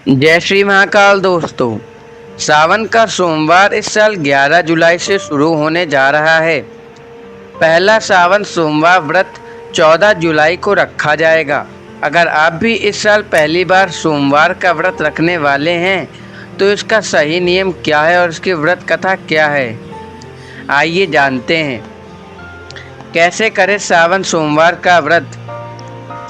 जय श्री महाकाल दोस्तों। सावन का सोमवार इस साल 11 जुलाई से शुरू होने जा रहा है। पहला सावन सोमवार व्रत 14 जुलाई को रखा जाएगा। अगर आप भी इस साल पहली बार सोमवार का व्रत रखने वाले हैं तो इसका सही नियम क्या है और इसकी व्रत कथा क्या है, आइए जानते हैं। कैसे करें सावन सोमवार का व्रत।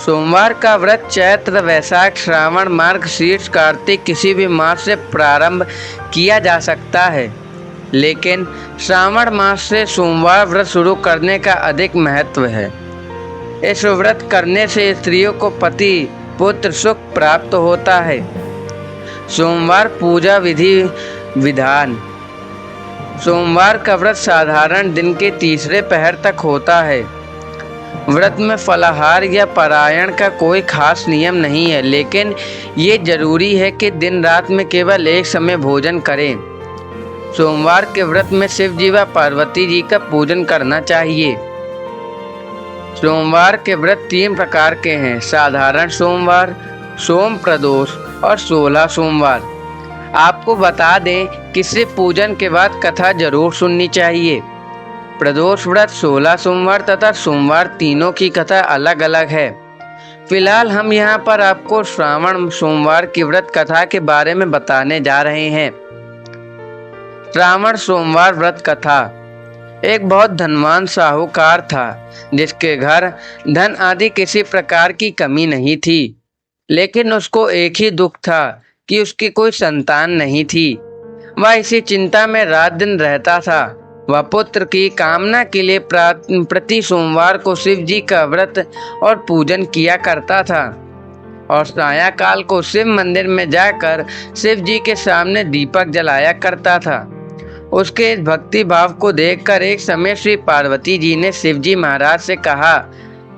सोमवार का व्रत चैत्र, वैशाख, श्रावण, मार्गशीर्ष, कार्तिक किसी भी मास से प्रारंभ किया जा सकता है, लेकिन श्रावण मास से सोमवार व्रत शुरू करने का अधिक महत्व है। इस व्रत करने से स्त्रियों को पति पुत्र सुख प्राप्त होता है। सोमवार पूजा विधि विधान। सोमवार का व्रत साधारण दिन के तीसरे पहर तक होता है। व्रत में फलाहार या पारायण का कोई खास नियम नहीं है, लेकिन ये जरूरी है कि दिन रात में केवल एक समय भोजन करें। सोमवार के व्रत में शिव जी व पार्वती जी का पूजन करना चाहिए। सोमवार के व्रत 3 प्रकार के हैं: साधारण सोमवार, सोम प्रदोष और 16 सोमवार। आपको बता दें कि शिव पूजन के बाद कथा जरूर सुननी चाहिए। प्रदोष व्रत, 16 सोमवार तथा सोमवार तीनों की कथा अलग अलग है। फिलहाल हम यहाँ पर आपको श्रावण सोमवार की व्रत कथा के बारे में बताने जा रहे हैं। श्रावण सोमवार व्रत कथा। एक बहुत धनवान साहूकार था, जिसके घर धन आदि किसी प्रकार की कमी नहीं थी, लेकिन उसको एक ही दुख था कि उसकी कोई संतान नहीं थी। वह इसी चिंता में रात दिन रहता था। वह पुत्र की कामना के लिए प्रति सोमवार को शिव जी का व्रत और पूजन किया करता था और सायंकाल को शिव मंदिर में जाकर शिव जी के सामने दीपक जलाया करता था। उसके इस भक्ति भाव को देखकर एक समय श्री पार्वती जी ने शिव जी महाराज से कहा,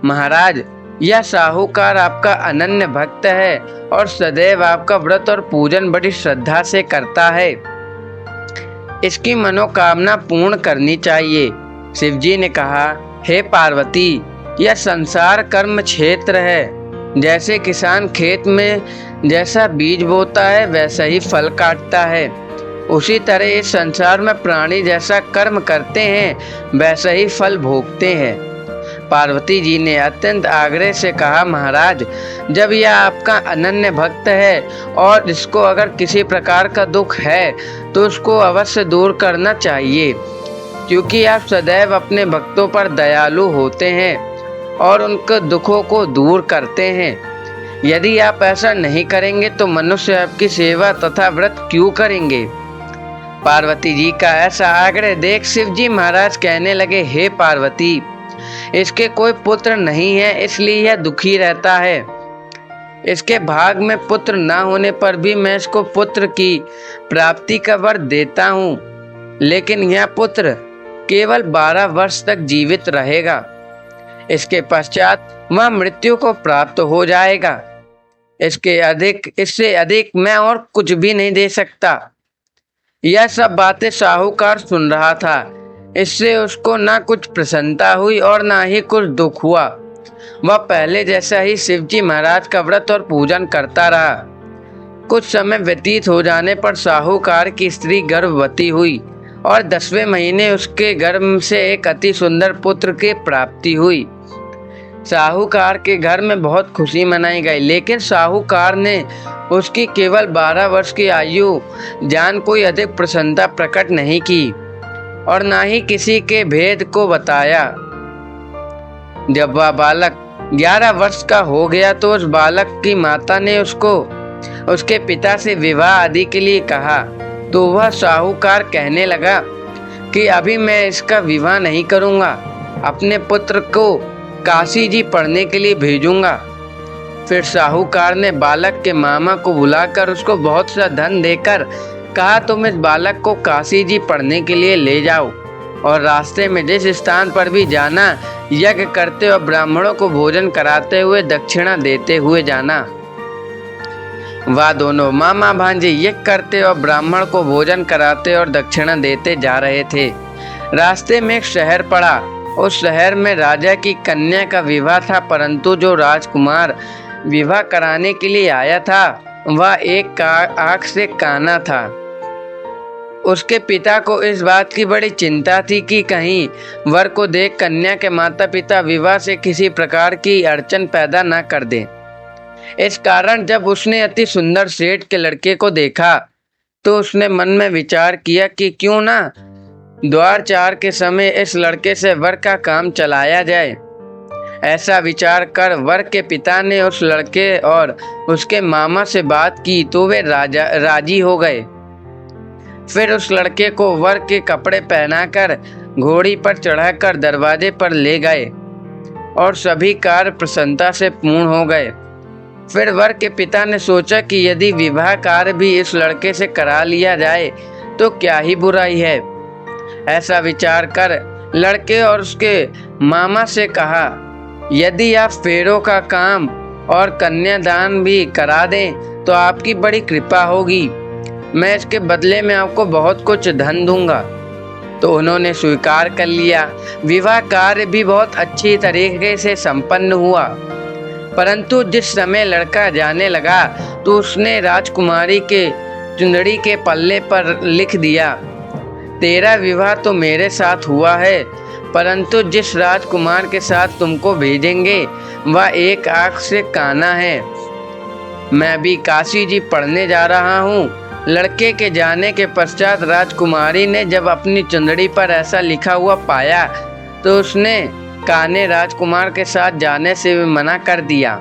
महाराज, यह साहूकार आपका अनन्य भक्त है और सदैव आपका व्रत और पूजन बड़ी श्रद्धा से करता है। इसकी मनोकामना पूर्ण करनी चाहिए। शिव जी ने कहा, हे पार्वती, यह संसार कर्म क्षेत्र है। जैसे किसान खेत में जैसा बीज बोता है वैसा ही फल काटता है, उसी तरह इस संसार में प्राणी जैसा कर्म करते हैं वैसा ही फल भोगते हैं। पार्वती जी ने अत्यंत आग्रह से कहा, महाराज, जब यह आपका अनन्य भक्त है और इसको अगर किसी प्रकार का दुख है तो उसको अवश्य दूर करना चाहिए, क्योंकि आप सदैव अपने भक्तों पर दयालु होते हैं और उनके दुखों को दूर करते हैं। यदि आप ऐसा नहीं करेंगे तो मनुष्य आपकी सेवा तथा व्रत क्यों करेंगे। पार्वती जी का ऐसा आग्रह देख शिव जी महाराज कहने लगे, हे पार्वती, इसके कोई पुत्र नहीं है, इसलिए यह दुखी रहता है। इसके भाग में पुत्र न होने पर भी मैं इसको पुत्र की प्राप्ति का वर देता हूँ, लेकिन यह पुत्र केवल 12 वर्ष तक जीवित रहेगा। इसके पश्चात वह मृत्यु को प्राप्त हो जाएगा। इससे अधिक मैं और कुछ भी नहीं दे सकता। यह सब बातें साहूकार सुन रहा था। इससे उसको ना कुछ प्रसन्नता हुई और ना ही कुछ दुख हुआ। वह पहले जैसा ही शिवजी महाराज का व्रत और पूजन करता रहा। कुछ समय व्यतीत हो जाने पर साहूकार की स्त्री गर्भवती हुई और 10वें महीने उसके गर्भ से एक अति सुंदर पुत्र की प्राप्ति हुई। साहूकार के घर में बहुत खुशी मनाई गई, लेकिन साहूकार ने उसकी केवल 12 वर्ष की आयु जान कोई अधिक प्रसन्नता प्रकट नहीं की और ना ही किसी के भेद को बताया। जब वह बालक 11 वर्ष का हो गया तो उस बालक की माता ने उसको उसके पिता से विवाह आदि के लिए कहा, तो वह साहूकार कहने लगा कि अभी मैं इसका विवाह नहीं करूंगा, अपने पुत्र को काशी जी पढ़ने के लिए भेजूंगा। फिर साहूकार ने बालक के मामा को बुलाकर उसको बहुत सा धन देकर कहा, तुम इस बालक को काशी जी पढ़ने के लिए ले जाओ और रास्ते में जिस स्थान पर भी जाना, यज्ञ करते और ब्राह्मणों को भोजन कराते हुए दक्षिणा देते हुए जाना। वह दोनों मामा भांजे यज्ञ करते और ब्राह्मण को भोजन कराते और दक्षिणा देते जा रहे थे। रास्ते में एक शहर पड़ा। उस शहर में राजा की कन्या का विवाह था, परंतु जो राजकुमार विवाह कराने के लिए आया था वह एक आंख से काना था। उसके पिता को इस बात की बड़ी चिंता थी कि कहीं वर को देख कन्या के माता पिता विवाह से किसी प्रकार की अड़चन पैदा न कर दें। इस कारण जब उसने अति सुंदर सेठ के लड़के को देखा तो उसने मन में विचार किया कि क्यों ना द्वार चार के समय इस लड़के से वर का काम चलाया जाए। ऐसा विचार कर वर के पिता ने उस लड़के और उसके मामा से बात की तो वे राजी हो गए। फिर उस लड़के को वर के कपड़े पहनाकर घोड़ी पर चढ़ाकर दरवाजे पर ले गए और सभी कार्य प्रसन्नता से पूर्ण हो गए। फिर वर के पिता ने सोचा कि यदि विवाह कार्य भी इस लड़के से करा लिया जाए तो क्या ही बुराई है। ऐसा विचार कर लड़के और उसके मामा से कहा, यदि आप फेरों का काम और कन्यादान भी करा दें तो आपकी बड़ी कृपा होगी। मैं इसके बदले में आपको बहुत कुछ धन दूंगा। तो उन्होंने स्वीकार कर लिया। विवाह कार्य भी बहुत अच्छी तरीके से संपन्न हुआ। परंतु जिस समय लड़का जाने लगा तो उसने राजकुमारी के चुंदड़ी के पल्ले पर लिख दिया, तेरा विवाह तो मेरे साथ हुआ है, परंतु जिस राजकुमार के साथ तुमको भेजेंगे वह एक आंख से काना है। मैं अभी काशी जी पढ़ने जा रहा हूँ। लड़के के जाने के पश्चात राजकुमारी ने जब अपनी चुंदड़ी पर ऐसा लिखा हुआ पाया तो उसने काने राजकुमार के साथ जाने से भी मना कर दिया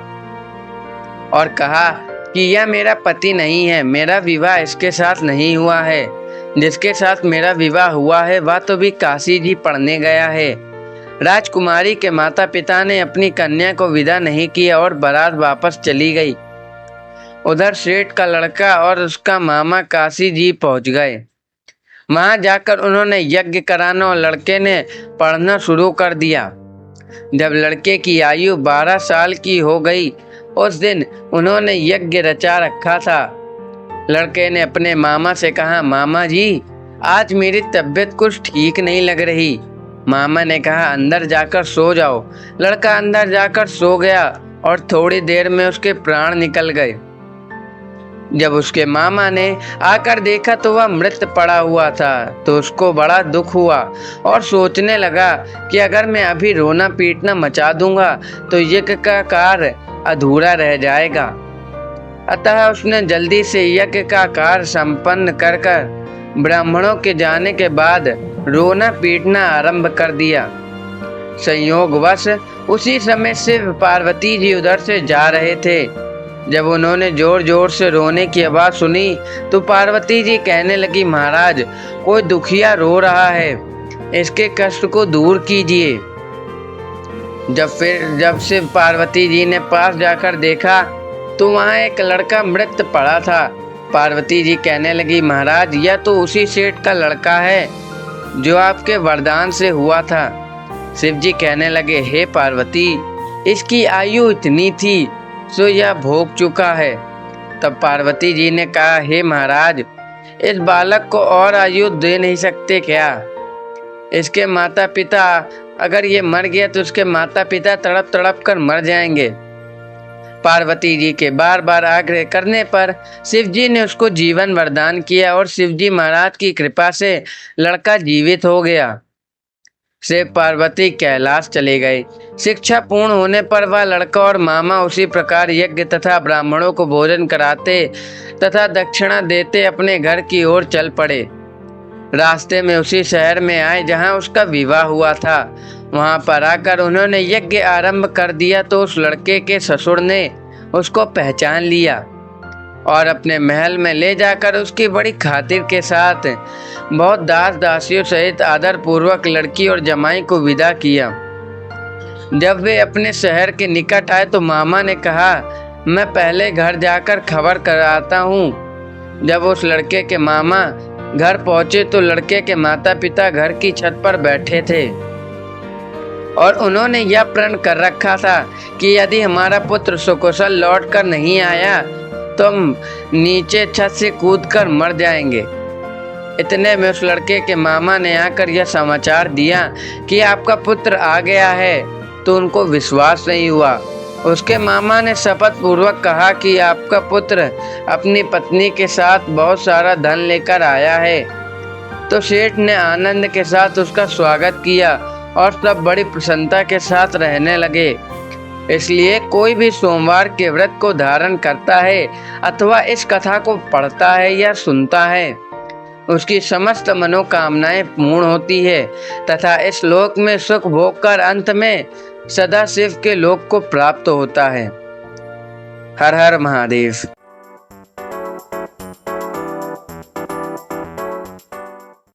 और कहा कि यह मेरा पति नहीं है, मेरा विवाह इसके साथ नहीं हुआ है। जिसके साथ मेरा विवाह हुआ है वह तो भी काशी जी पढ़ने गया है। राजकुमारी के माता पिता ने अपनी कन्या को विदा नहीं किया और बारात वापस चली गई। उधर सेठ का लड़का और उसका मामा काशी जी पहुंच गए। वहां जाकर उन्होंने यज्ञ कराना और लड़के ने पढ़ना शुरू कर दिया। जब लड़के की आयु 12 साल की हो गई उस दिन उन्होंने यज्ञ रचा रखा था। लड़के ने अपने मामा से कहा, मामा जी आज मेरी तबीयत कुछ ठीक नहीं लग रही। मामा ने कहा, अंदर जाकर सो जाओ। लड़का अंदर जाकर सो गया और थोड़ी देर में उसके प्राण निकल गए। जब उसके मामा ने आकर देखा तो वह मृत पड़ा हुआ था तो उसको बड़ा दुख हुआ और सोचने लगा कि अगर मैं अभी रोना पीटना मचा दूंगा तो यज्ञ का कार्य अधूरा रह जाएगा। अतः उसने जल्दी से यज्ञ का कार्य संपन्न कर ब्राह्मणों के जाने के बाद रोना पीटना आरंभ कर दिया। संयोगवश उसी समय शिव पार्वती जी उधर से जा रहे थे। जब उन्होंने जोर जोर से रोने की आवाज सुनी तो पार्वती जी कहने लगी, महाराज कोई दुखिया रो रहा है, इसके कष्ट को दूर कीजिए। जब शिव पार्वती जी ने पास जाकर देखा तो वहाँ एक लड़का मृत पड़ा था। पार्वती जी कहने लगी, महाराज यह तो उसी सेठ का लड़का है जो आपके वरदान से हुआ था। शिव जी कहने लगे, हे पार्वती इसकी आयु इतनी थी सो यह भोग चुका है। तब पार्वती जी ने कहा, हे महाराज इस बालक को और आयु दे नहीं सकते क्या? इसके माता पिता अगर ये मर गया तो उसके माता पिता तड़प तड़प कर मर जाएंगे। पार्वती जी के बार बार आग्रह करने पर शिव जी ने उसको जीवन वरदान किया और शिव जी महाराज की कृपा से लड़का जीवित हो गया। शिव पार्वती कैलाश चले गए। शिक्षा पूर्ण होने पर वह लड़का और मामा उसी प्रकार यज्ञ तथा ब्राह्मणों को भोजन कराते तथा दक्षिणा देते अपने घर की ओर चल पड़े। रास्ते में उसी शहर में आए जहां उसका विवाह हुआ था। वहां पर आकर उन्होंने यज्ञ आरंभ कर दिया तो उस लड़के के ससुर ने उसको पहचान लिया और अपने महल में ले जाकर उसकी बड़ी खातिर के साथ बहुत दास दासियों सहित आदर पूर्वक लड़की और जमाई को विदा किया। जब वे अपने शहर के निकट आए तो मामा ने कहा, मैं पहले घर जाकर खबर कराता हूँ। जब उस लड़के के मामा घर पहुंचे तो लड़के के माता पिता घर की छत पर बैठे थे और उन्होंने यह प्रण कर रखा था कि यदि हमारा पुत्र सुकुशल लौट कर नहीं आया तो हम नीचे छत से कूदकर मर जाएंगे। इतने में उस लड़के के मामा ने आकर यह समाचार दिया कि आपका पुत्र आ गया है। तो उनको विश्वास नहीं हुआ उसके मामा ने शपथ पूर्वक कहा कि आपका पुत्र अपनी पत्नी के साथ बहुत सारा धन लेकर आया है। तो सेठ ने आनंद के साथ उसका स्वागत किया और सब बड़ी प्रसन्नता के साथ रहने लगे। इसलिए कोई भी सोमवार के व्रत को धारण करता है अथवा इस कथा को पढ़ता है या सुनता है, उसकी समस्त मनोकामनाएं पूर्ण होती है तथा इस लोक में सुख भोग कर अंत में सदा शिव के लोक को प्राप्त होता है। हर हर महादेव।